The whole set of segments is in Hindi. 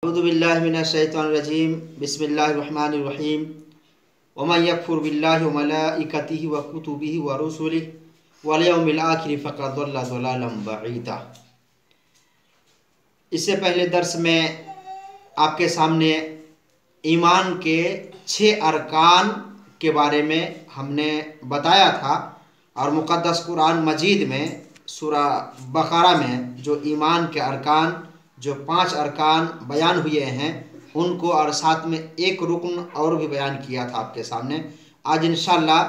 अऊज़ुबिल्लाहि मिनश्शैतानिर्रजीम बिस्मिल्लाहिर्रहमानिर्रहीम वमन यकफुर बिल्लाहि व मलाइकतिहि व कुतुबिहि व रुसुलिहि वल यौमिल आखिर फ़क़द ज़ल्ला ज़लालन बईदा। इससे पहले दर्स में आपके सामने ईमान के 6 अरकान के बारे में हमने बताया था और मुक़द्दस कुरान मजीद में सूरा बक़रा में जो ईमान के अरकान जो 5 अरकान बयान हुए हैं उनको और साथ में एक रुकन और भी बयान किया था आपके सामने। आज इंशाअल्लाह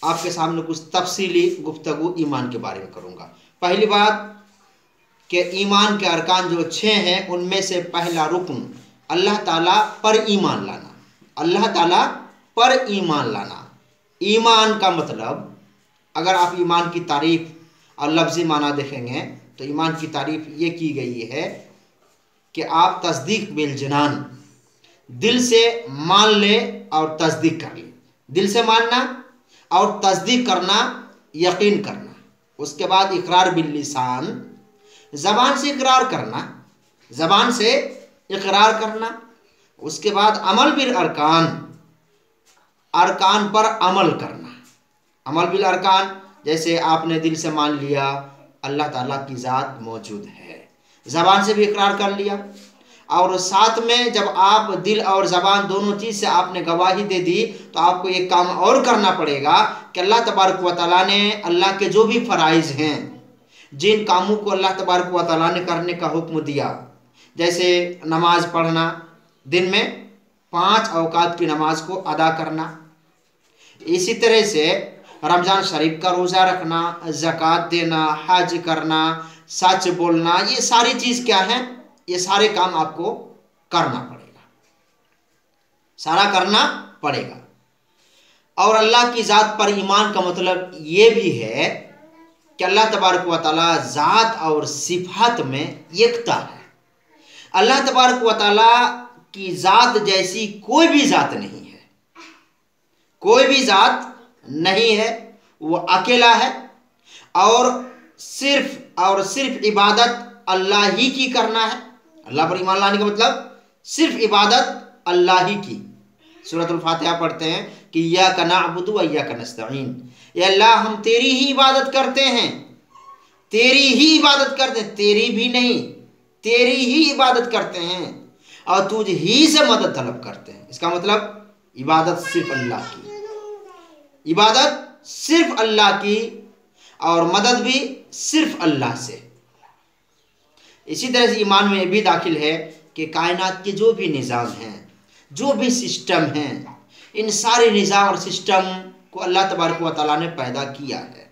आपके सामने कुछ तफसीली गुफ्तगू ईमान के बारे में करूँगा। पहली बात कि ईमान के अरकान जो 6 हैं उनमें से पहला रुकन अल्लाह ताला पर ईमान लाना। अल्लाह ताला पर ईमान लाना। ईमान का मतलब अगर आप ईमान की तारीफ़ और लफ्ज़ी माना देखेंगे तो ईमान की तारीफ़ ये की गई है कि आप तस्दीक बिल जनान दिल से मान ले और तस्दीक कर ले। दिल से मानना और तस्दीक करना, यकीन करना। उसके बाद इकरार बिल लिसान, ज़बान से इकरार करना, ज़बान से इकरार करना। उसके बाद अमल बिल अरकान, अरकान पर अमल करना। अमल बिल अरकान जैसे आपने दिल से मान लिया अल्लाह ताला की ज़ात मौजूद है, ज़बान से भी इकरार कर लिया और साथ में जब आप दिल और ज़बान दोनों चीज़ से आपने गवाही दे दी तो आपको एक काम और करना पड़ेगा कि अल्लाह तबारक व तआला ने अल्लाह के जो भी फ़राइज़ हैं, जिन कामों को अल्लाह तबारक व तआला ने करने का हुक्म दिया, जैसे नमाज पढ़ना, दिन में 5 औकात की नमाज को अदा करना, इसी तरह से रमज़ान शरीफ का रोज़ा रखना, ज़कात देना, हज करना, सच बोलना, ये सारी चीज़ क्या है, ये सारे काम आपको करना पड़ेगा, सारा करना पड़ेगा। और अल्लाह की ज़ात पर ईमान का मतलब ये भी है कि अल्लाह तबारक व तआला ज़ात और सिफात में एकता है। अल्लाह तबारक व तआला की ज़ात जैसी कोई भी ज़ात नहीं है, कोई भी ज़ात नहीं है। वो अकेला है और सिर्फ इबादत अल्लाह ही की करना है। अल्लाह पर ईमान लाने का मतलब सिर्फ इबादत अल्लाह ही की। सूरतुल फातिहा पढ़ते हैं कि इय्याका नअबुदु व इय्याका नस्तईन, या अल्लाह हम तेरी ही इबादत करते हैं, तेरी ही इबादत करते हैं, तेरी भी नहीं, तेरी ही इबादत करते हैं और तुझ ही से मदद तलब करते हैं। इसका मतलब इबादत सिर्फ अल्लाह की, इबादत सिर्फ अल्लाह की और मदद भी सिर्फ अल्लाह से। इसी तरह से ईमान में भी दाखिल है कि कायनात के जो भी निज़ाम हैं, जो भी सिस्टम हैं, इन सारे निज़ाम और सिस्टम को अल्लाह तबारक व तआला ने पैदा किया है।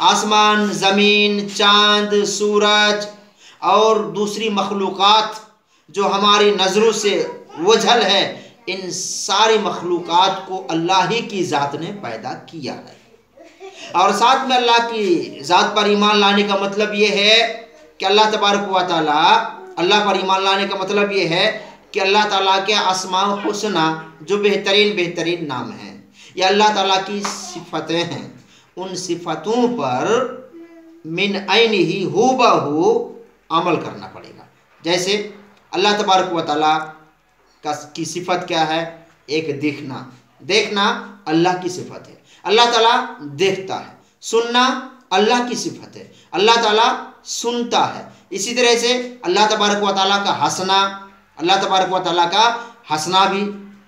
आसमान, ज़मीन, चाँद, सूरज और दूसरी मखलूक़ात जो हमारी नज़रों से ओझल है, इन सारी मखलूक़ात को अल्लाह ही की ज़ात ने पैदा किया है। और साथ में अल्लाह की ज़ात पर ईमान लाने का मतलब ये है कि अल्लाह तबारक व तआला, अल्लाह पर ईमान लाने का मतलब ये है कि अल्लाह ताला के अस्माउ हुस्ना जो बेहतरीन नाम हैं, या अल्लाह ताला की सिफ़तें हैं, उन सिफ़तों पर मिन ऐनिही हूबहू अमल करना पड़ेगा। जैसे अल्लाह तबारक व तआला की सिफ़त क्या है? एक देखना। देखना अल्लाह की सिफ़त है, अल्लाह ताला देखता है। सुनना अल्लाह की सिफ़त है, अल्लाह ताला सुनता है। इसी तरह से अल्लाह तबारक व तआला का हंसना, अल्लाह तबारक व तआला का हंसना भी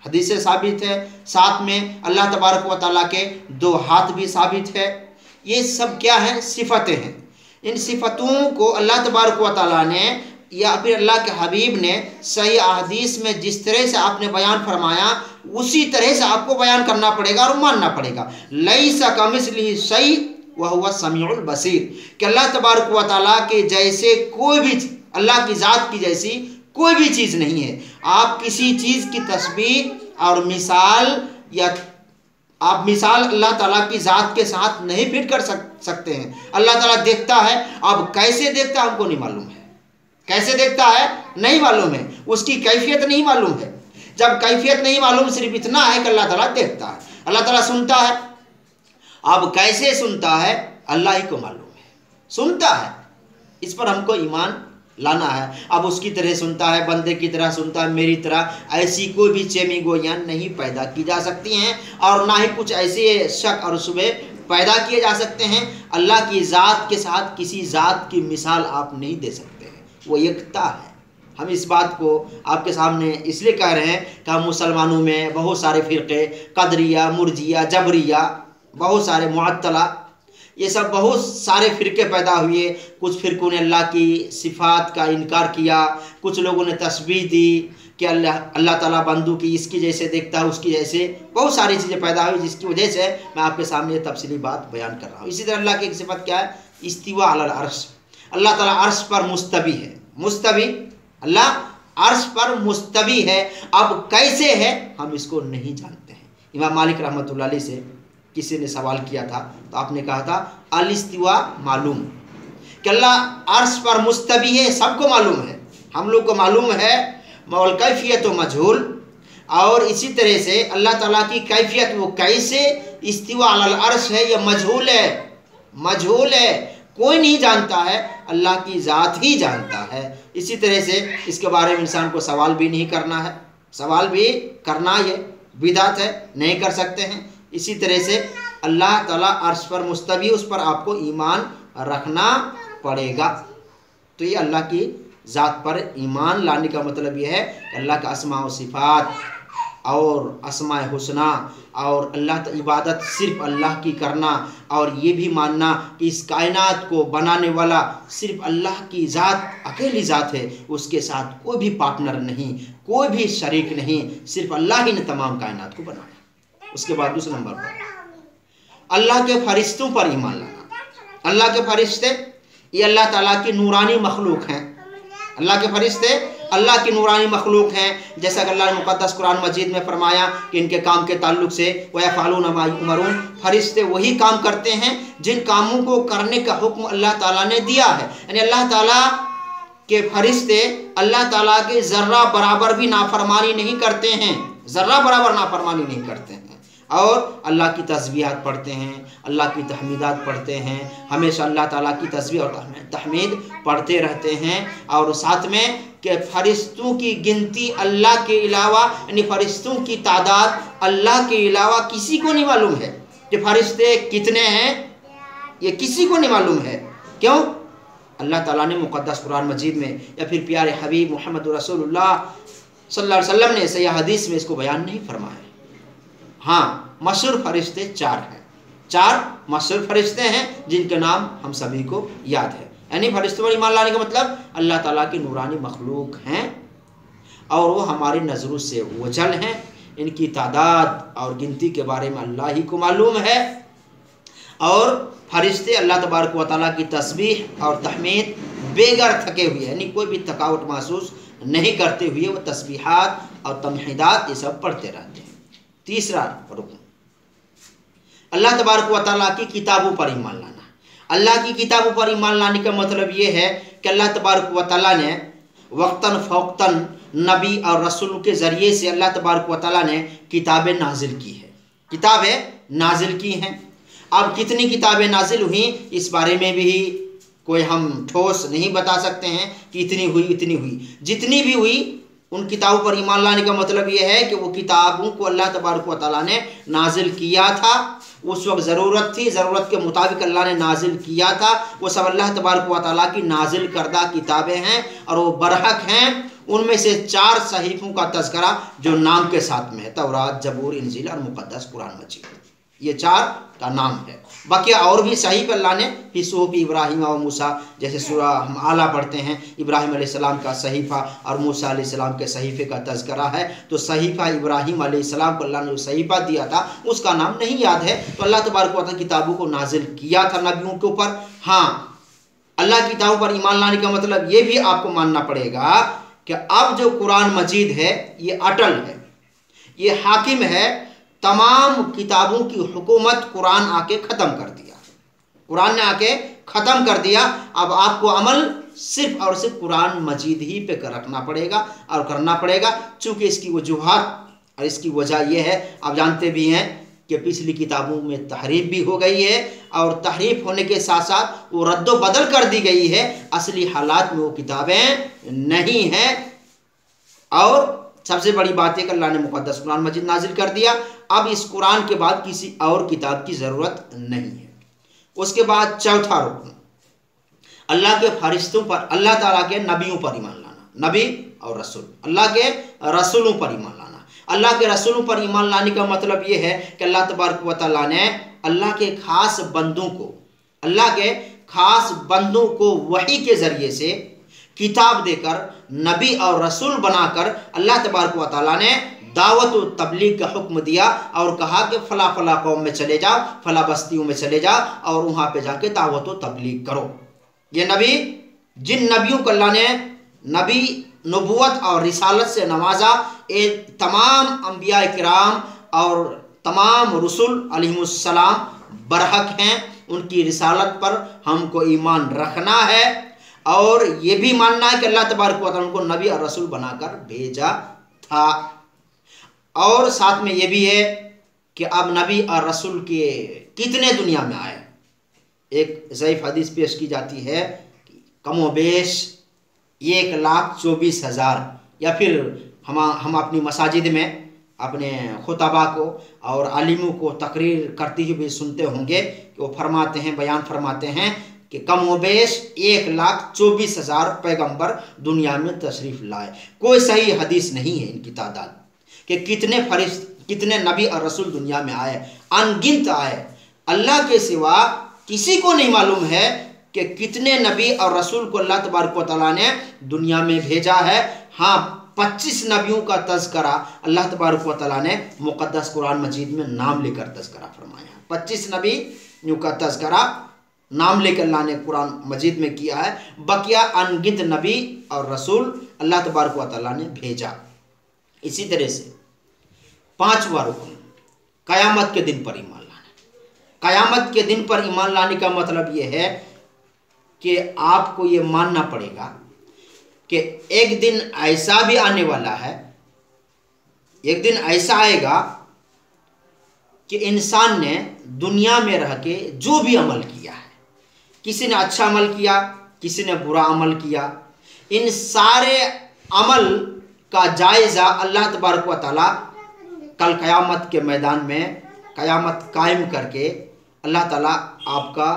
हदीस से साबित है। साथ में अल्लाह तबारक व तआला के 2 हाथ भी साबित है। ये सब क्या है? सिफ़तें हैं। इन सिफ़तों को अल्लाह तबारक व तआला ने या फिर अल्लाह के हबीब ने सही अहदीस में जिस तरह से आपने बयान फरमाया उसी तरह से आपको बयान करना पड़ेगा और मानना पड़ेगा। लैसा कमिस्लिही शै व हुवा समीउल बसीर, कि अल्लाह तबारक व तआला के जैसे कोई भी, अल्लाह की ज़ात की जैसी कोई भी चीज़ नहीं है। आप किसी चीज़ की तस्बीह और मिसाल या आप मिसाल अल्लाह ताला की ज़ात के साथ नहीं फिट कर सकते हैं। अल्लाह ताला देखता है, अब कैसे देखता है हमको नहीं मालूम है, कैसे देखता है नहीं मालूम है, उसकी कैफियत नहीं मालूम है। जब कैफियत नहीं मालूम, सिर्फ इतना है कि अल्लाह ताला देखता है। अल्लाह ताला सुनता है, अब कैसे सुनता है अल्लाह ही को मालूम है, सुनता है। इस पर हमको ईमान लाना है। अब उसकी तरह सुनता है, बंदे की तरह सुनता है, मेरी तरह, ऐसी कोई भी चेमीगोइयाँ नहीं पैदा की जा सकती हैं और ना ही कुछ ऐसे शक और शुबहे पैदा किए जा सकते हैं। अल्लाह की ज़ात के साथ किसी ज़ात की मिसाल आप नहीं दे सकते हैं, वो एकता है। हम इस बात को आपके सामने इसलिए कह रहे हैं कि हम मुसलमानों में बहुत सारे फ़िरक़े, कदरिया, मुर्जिया, जबरिया, बहुत सारे मुअत्तला, ये सब बहुत सारे फ़िरक़े पैदा हुए। कुछ फ़िरक़ों ने अल्लाह की सिफ़ात का इनकार किया, कुछ लोगों ने तस्बीह दी कि अल्लाह ताला बंदू की इसकी जैसे देखता है, उसकी जैसे, बहुत सारी चीज़ें पैदा हुई, जिसकी वजह से मैं आपके सामने तफसीली बात बयान कर रहा हूँ। इसी तरह अल्लाह की एक सिफ़त क्या है? इस्तिवा अलल अर्श। अल्लाह ताला अर्श पर मुस्तवी है। मुस्तवी, अल्लाह अर्श पर मुस्तवी है। अब कैसे है हम इसको नहीं जानते हैं। इमाम मालिक रहमतुल्लाह अलैह से किसी ने सवाल किया था तो आपने कहा था अल इस्तिवा मालूम, कि अल्लाह अर्श पर मुस्तवी है, सबको मालूम है, हम लोग को मालूम है। मौल कैफियत मजहूल, और इसी तरह से अल्लाह ताला की कैफियत, वो कैसे इस्तिवा अलल अर्श है, ये मजहूल है, मजहूल है, कोई नहीं जानता है, अल्लाह की ज़ात ही जानता है। इसी तरह से इसके बारे में इंसान को सवाल भी नहीं करना है, सवाल भी करना ये बिदात है, नहीं कर सकते हैं। इसी तरह से अल्लाह ताला अर्श पर मुस्तवी, उस पर आपको ईमान रखना पड़ेगा। तो ये अल्लाह की ज़ात पर ईमान लाने का मतलब यह है कि अल्लाह का अस्मा व सिफ़ात और अस्माए हुस्ना और अल्लाह इबादत सिर्फ अल्लाह की करना, और ये भी मानना कि इस कायनात को बनाने वाला सिर्फ अल्लाह की ज़ात, अकेली ज़ात है, उसके साथ कोई भी पार्टनर नहीं, कोई भी शरीक नहीं, सिर्फ अल्लाह ही ने तमाम कायनात को बनाया। उसके बाद दूसरे नंबर पर अल्लाह के फरिश्तों पर ईमान लाना। अल्लाह के फरिश्ते ये अल्लाह ताला की नूरानी मखलूक हैं। अल्लाह के फरिश्ते अल्लाह की नूरानी मखलूक हैं। जैसा कि अल्लाह ने मुक़द्दस कुरान मजीद में फरमाया कि इनके काम के ताल्लुक से वयफ़अलून मा युमरून, फरिश्ते वही काम करते हैं जिन कामों को करने का हुक्म अल्लाह ताला ने दिया है। यानी अल्लाह ताला के फरिश्ते अल्लाह ताला के ज़र्रा बराबर भी नाफरमानी नहीं करते हैं, ज़र्रा बराबर नाफरमानी नहीं करते हैं, और अल्लाह की तस्बीहात पढ़ते हैं, अल्लाह की तहमीदात पढ़ते हैं, हमेशा अल्लाह ताला की तस्बीह और तहमीद पढ़ते रहते हैं। और साथ में कि फ़रिश्तों की गिनती अल्लाह के अलावा, यानी फ़रिश्तों की तादाद अल्लाह के अलावा किसी को नहीं मालूम है कि फ़रिश्ते कितने हैं, ये किसी को नहीं मालूम है। क्यों? अल्लाह ताला ने मुक़द्दस कुरान मजीद में या फिर प्यारे हबीब मोहम्मद रसूलुल्लाह सल्लल्लाहु अलैहि वसल्लम ने सही हदीस में इसको बयान नहीं फरमाया। हाँ, मशहूर फरिश्ते 4 हैं, 4 मशहूर फरिश्ते हैं जिनके नाम हम सभी को याद है। यानी फरिश्तों पर ईमान लाने का मतलब अल्लाह ताला की नूरानी मखलूक हैं और वो हमारी नज़रों से ओझल हैं। इनकी तादाद और गिनती के बारे में अल्लाह ही को मालूम है। और फरिश्ते अल्लाह तबारक व तआला की तस्बीह और तहमीद बेगर थके हुए, यानी कोई भी थकावट महसूस नहीं करते हुए वो तस्बीहात और तमहीदात ये सब पढ़ते रहते हैं। तीसरा रुकन अल्लाह तबारक व तआला की किताबों पर ईमान लाना। अल्लाह की किताबों पर ईमान लाने का मतलब ये है कि अल्लाह तबारक व तआला ने वक्तन फ़ौक़तन नबी और रसूल के ज़रिए से अल्लाह तबारक व तआला ने किताबें नाजिल की है, किताबें नाजिल की हैं। अब कितनी किताबें नाजिल हुई इस बारे में भी कोई हम ठोस नहीं बता सकते हैं कि इतनी हुई इतनी हुई। जितनी भी हुई उन किताबों पर ईमान लाने का मतलब ये है कि वो किताबों को अल्लाह तबारक व तआला ने नाजिल किया था, उस वक्त ज़रूरत थी, ज़रूरत के मुताबिक अल्लाह ने नाजिल किया था। वो सब अल्लाह तबारक व तआला की नाजिल करदा किताबें हैं और वो बरहक हैं। उनमें से 4 सहीफ़ों का तज़किरा जो नाम के साथ में है, तौरात, जबूर, इंजील और मुक़द्दस कुरान मजीद, ये 4 का नाम है। बाकी और भी सहीफ़े अल्लाह ने फी सुहूफ़ इब्राहीम और मूसा, जैसे सूरा हम आला पढ़ते हैं, इब्राहीम अलैहिस्सलाम का सहीफ़ा और मूसा अलैहिस्सलाम के सहीफ़े का तज़किरा है। तो सहीफ़ा इब्राहीम अलैहिस्सलाम को अल्लाह ने जो सहीफ़ा दिया था उसका नाम नहीं याद है। तो अल्लाह तबारक व तआला किताबों को नाजिल किया था नबियों के ऊपर। हाँ, अल्लाह की किताबों पर ईमान लाने का मतलब ये भी आपको मानना पड़ेगा कि अब जो कुरान मजीद है ये अटल है, ये हाकिम है। तमाम किताबों की हुकूमत कुरान आके ख़त्म कर दिया, कुरान ने आके ख़त्म कर दिया। अब आपको अमल सिर्फ़ और सिर्फ कुरान मजीद ही पे रखना पड़ेगा और करना पड़ेगा। चूँकि इसकी वजूहात और इसकी वजह यह है, आप जानते भी हैं कि पिछली किताबों में तहरीफ भी हो गई है और तहरीफ होने के साथ साथ वो रद्दो बदल कर दी गई है, असली हालात में वो किताबें नहीं हैं। और सबसे बड़ी बात है कि अल्लाह ने मुकद्दस कुरान मजीद नाजिल कर दिया, अब इस कुरान के बाद किसी और किताब की ज़रूरत नहीं है। उसके बाद चौथा रुकन, अल्लाह के फरिश्तों पर, अल्लाह ताला के नबियों पर ईमान लाना, नबी और रसूल, अल्लाह के रसूलों पर ईमान लाना। अल्लाह के रसूलों पर ईमान लाने का मतलब ये है कि अल्लाह तबारक व तआला ने अल्लाह के खास बंदों को, अल्लाह के खास बंदों को वही के ज़रिए से किताब देकर नबी और रसूल बनाकर अल्लाह तबारक व तआला ने दावत और तबलीग का हुक्म दिया और कहा कि फला फला कौम में चले जाओ, फला बस्तियों में चले जाओ और वहाँ पे जाके दावत और तबलीग करो। ये नबी, जिन नबियों को अल्लाह ने नबी नबूवत और रिसालत से नवाजा, ये तमाम अंबिया किराम और तमाम रसूल अलैहिमुस्सलाम बरहक हैं, उनकी रिसालत पर हमको ईमान रखना है और ये भी मानना है कि अल्लाह तबारक व तआला उनको नबी और रसूल बनाकर भेजा था। और साथ में ये भी है कि अब नबी और रसूल के कितने दुनिया में आए। एक ज़ईफ़ हदीस पेश की जाती है कि कमोबेश 1,24,000, या फिर हम अपनी मसाजिद में अपने खुतबा को और आलिमों को तकरीर करते हुए भी सुनते होंगे कि वो फरमाते हैं, बयान फरमाते हैं कि कमोबेश 1,24,000 पैगंबर दुनिया में तशरीफ़ लाए। कोई सही हदीस नहीं है इनकी तादाद कि कितने नबी और रसूल दुनिया में आए, अनगिनत आए। अल्लाह के सिवा किसी को नहीं मालूम है कि कितने नबी और रसूल को अल्लाह तबारक व तआला ने दुनिया में भेजा है। हाँ, 25 नबियों का तज़किरा अल्लाह तबारक व तआला ने मुक़द्दस कुरान मजीद में नाम लेकर तज़किरा फरमाया। 25 नबियों का तज़किरा नाम लेकर अल्लाह ने कुरान मजीद में किया है। बकिया अनगिनत नबी और रसूल अल्लाह तबारक व तआला ने भेजा। इसी तरह से 5वां रुकन, क़यामत के दिन पर ईमान लाना। क़यामत के दिन पर ईमान लाने का मतलब ये है कि आपको ये मानना पड़ेगा कि एक दिन ऐसा भी आने वाला है, एक दिन ऐसा आएगा कि इंसान ने दुनिया में रह के जो भी अमल किया है, किसी ने अच्छा अमल किया, किसी ने बुरा अमल किया, इन सारे अमल का जायज़ा अल्लाह तबारक व तआला कल क़यामत के मैदान में क़यामत कायम करके अल्लाह ताला आपका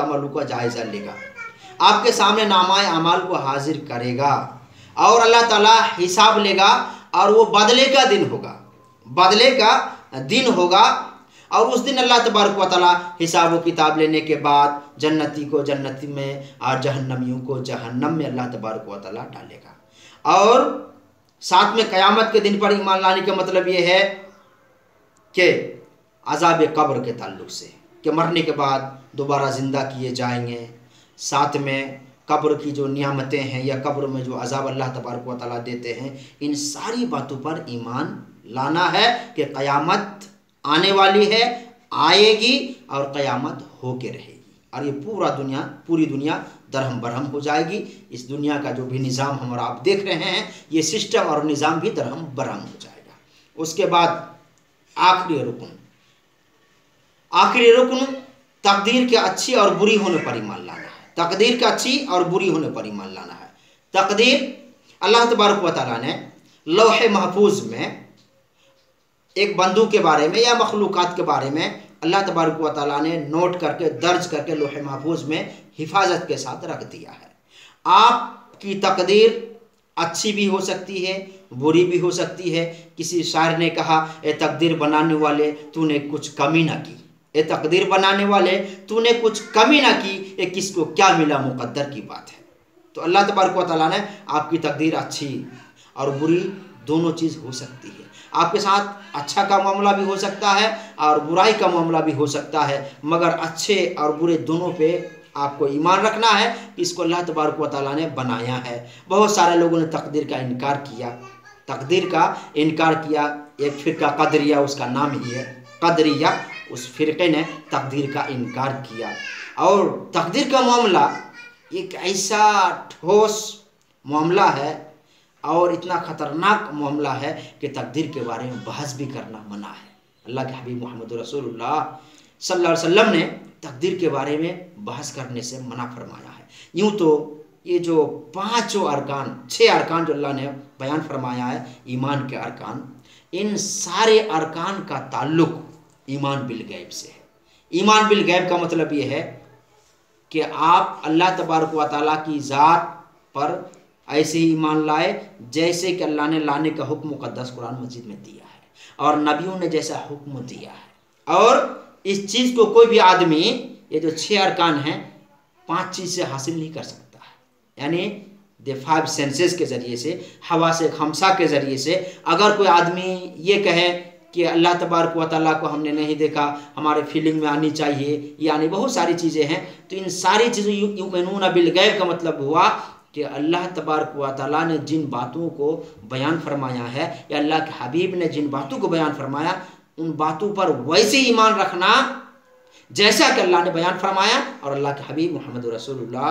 अमलों का जायज़ा लेगा, आपके सामने नामाए अमाल को हाजिर करेगा और अल्लाह ताला हिसाब लेगा। और वो बदले का दिन होगा, बदले का दिन होगा। और उस दिन अल्लाह तबारक व तआला हिसाब व किताब लेने के बाद जन्नती को जन्नती में और जहन्नमियों को जहन्नम में अल्लाह तबारक व तआला डालेगा। और साथ में क़यामत के दिन पर ईमान लाने का मतलब ये है कि अज़ाब कब्र के ताल्लुक़ से, कि मरने के बाद दोबारा ज़िंदा किए जाएंगे। साथ में कब्र की जो नियामतें हैं या कब्र में जो अज़ाब अल्लाह तबारक व तआला देते हैं, इन सारी बातों पर ईमान लाना है कि क़यामत आने वाली है, आएगी और क़यामत होके रहेगी और ये पूरी दुनिया दरहम बरहम हो जाएगी। इस दुनिया का जो भी निज़ाम हम और आप देख रहे हैं, ये सिस्टम और निज़ाम भी दरहम बरहम हो जाएगा। उसके बाद आखिरी रुकन तकदीर के अच्छी और बुरी होने पर ईमान लाना है। तकदीर के अच्छी और बुरी होने पर ईमान लाना है। तकदीर, अल्लाह तबारक व तआला ने लौह महफूज में एक बंदू के बारे में या मखलूक़ात के बारे में अल्लाह तबारक व तआला ने नोट करके, दर्ज करके लौह महफूज में हिफाजत के साथ रख दिया है। आपकी तकदीर अच्छी भी हो सकती है, बुरी भी हो सकती है। किसी शायर ने कहा, ए तकदीर बनाने वाले तूने कुछ कमी ना की, ए तकदीर बनाने वाले तूने कुछ कमी ना की, ये किसको क्या मिला मुकद्दर की बात है। तो अल्लाह तबारक व तआला ने आपकी तकदीर अच्छी और बुरी दोनों चीज़ हो सकती है। आपके साथ अच्छा का मामला भी हो सकता है और बुराई का मामला भी हो सकता है, मगर अच्छे और बुरे दोनों पे आपको ईमान रखना है कि इसको अल्लाह तबारक व तआला ने बनाया है। बहुत सारे लोगों ने तकदीर का इनकार किया, तकदीर का इनकार किया। एक फ़िरका कदरिया, उसका नाम ही है कदरिया, उस फ़िरके ने तकदीर का इनकार किया। और तकदीर का मामला एक ऐसा ठोस मामला है और इतना ख़तरनाक मामला है कि तकदीर के बारे में बहस भी करना मना है। अल्लाह के हबीब मोहम्मद रसूलुल्लाह सल्लल्लाहु अलैहि वसल्लम ने तकदीर के बारे में बहस करने से मना फरमाया है। यूँ तो ये जो 5 अरकान 6 अरकान जो अल्लाह ने बयान फरमाया है ईमान के अरकान, इन सारे अरकान का ताल्लुक ईमान बिल गैब से है। ईमान बिल गैब का मतलब ये है कि आप अल्लाह तबारक व तआला की ज़ात पर ऐसे ही ईमान लाए जैसे कि अल्लाह ने लाने का हुक्म मुक़द्दस कुरान मजीद में दिया है और नबियों ने जैसा हुक्म दिया है। और इस चीज़ को कोई भी आदमी, ये जो 6 अरकान हैं, 5 चीज़ से हासिल नहीं कर सकता है। यानी द 5 सेंसेस के ज़रिए से, हवा से खमसा के ज़रिए से अगर कोई आदमी ये कहे कि अल्लाह तबारक व तआला को हमने नहीं देखा, हमारे फीलिंग में आनी चाहिए, यानी बहुत सारी चीज़ें हैं, तो इन सारी चीज़ों युमिनून बिल गैब का मतलब हुआ कि अल्लाह तबारक व तआला ने जिन बातों को बयान फरमाया है या अल्लाह के हबीब ने जिन बातों को बयान फरमाया, उन बातों पर वैसे ईमान रखना जैसा कि अल्लाह ने बयान फरमाया और अल्लाह के हबीब मोहम्मद रसूलुल्लाह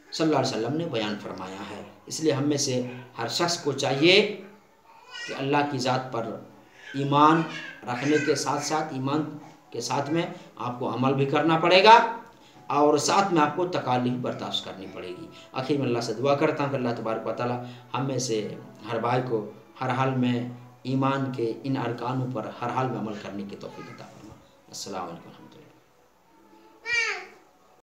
सल्लल्लाहु अलैहि वसल्लम ने बयान फरमाया है। इसलिए हम में से हर शख्स को चाहिए कि अल्लाह की ज़ात पर ईमान रखने के साथ साथ, ईमान के साथ में आपको अमल भी करना पड़ेगा और साथ में आपको तकालीफ बर्दाश्त करनी पड़ेगी। आखिर में अल्लाह से दुआ करता हूँ कि अल्लाह तबारक व तआला हम में से हर भाई को हर हाल में ईमान के इन अरकानों पर हर हाल में अमल करने की तौफीक अता फरमाए। अस्सलाम वालेकुम।